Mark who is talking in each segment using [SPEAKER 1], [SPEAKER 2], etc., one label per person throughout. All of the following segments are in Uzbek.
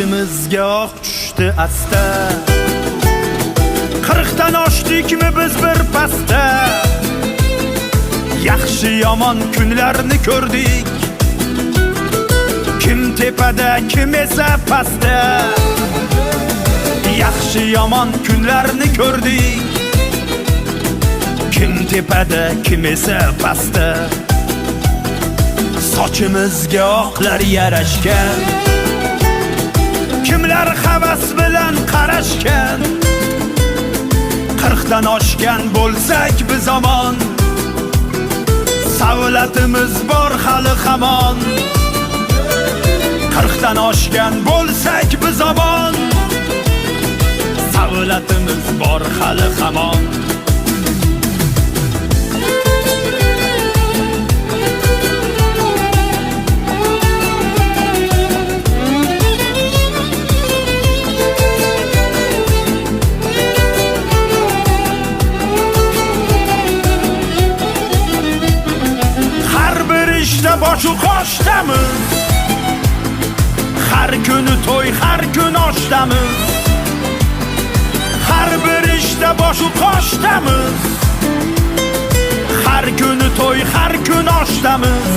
[SPEAKER 1] sochimizga oq tushdi asta. 40 dan oshdikmi biz bir pasta. Yaxshi yomon kunlarni ko'rdik. Kim tepada, kim esa pastda. Yaxshi yomon kunlarni ko'rdik. Kim tepada, kim esa pastda. Sochimizga oqlar yarashgan. Kimlar havas bilan qarashgan. 40 dan oshgan bo'lsak biz zamon. Savlatimiz bor hali hamon. 40 dan oshgan bo'lsak biz zamon. Savlatimiz bor hali hamon. Boşu qo'shdamiz. Har kuni to'y, har kun oshdamiz. Har bir ishda boşu qo'shdamiz. Har kuni to'y, har kun oshdamiz.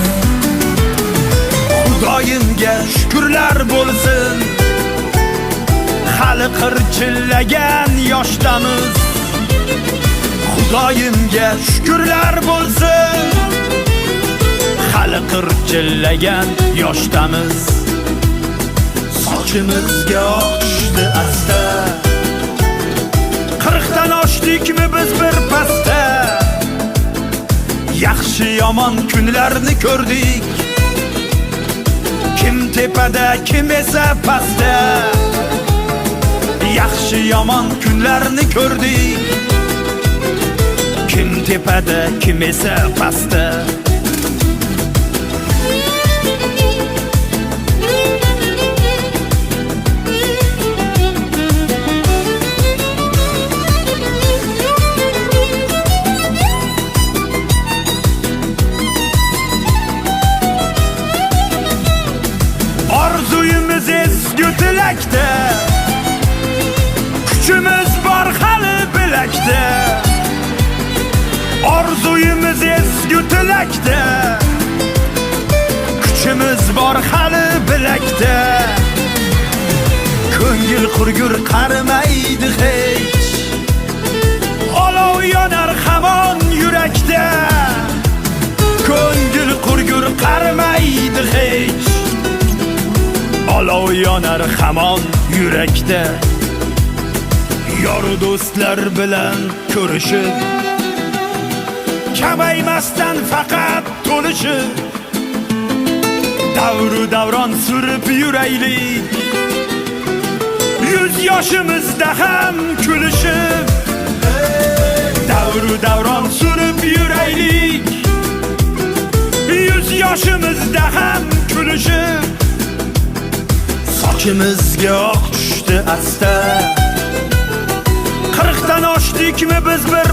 [SPEAKER 1] Xudoyimga shukrlar bo'lsin. Hali qirchillagan yoshdamiz. Xudoyimga shukrlar bo'lsin. Hali qirchillagan yoshdamiz. Sochimizga oq tushdi asta. 40 dan oshdikmi biz bir pasta. Yaxshi yomon kunlarni ko'rdik. Kim tepada, kim esa pastda. Yaxshi yomon kunlarni ko'rdik. Kim tepada, kim esa pastda. Orzuyimiz ezgu tilakda. Kuchimiz bor hali bilakda. Orzuyimiz ezgu tilakda. Kuchimiz bor hali bilakda. Ko'ngil qurgur qarimaydi hech. Olov yonar hamon yurakda. Ko'ngil qurgur qarimaydi hech. Olov yonar hamon yurakda. Yor do'stlar bilan ko'rishib, kamaymasdan faqat to'lishib, davru davron surib yuraylik. 100 yoshimizda ham kulishib, davru davron surib yuraylik. 100 yoshimizda ham kulishib. Sochimizga oq tushdi asta. 40 dan oshdikmi biz bir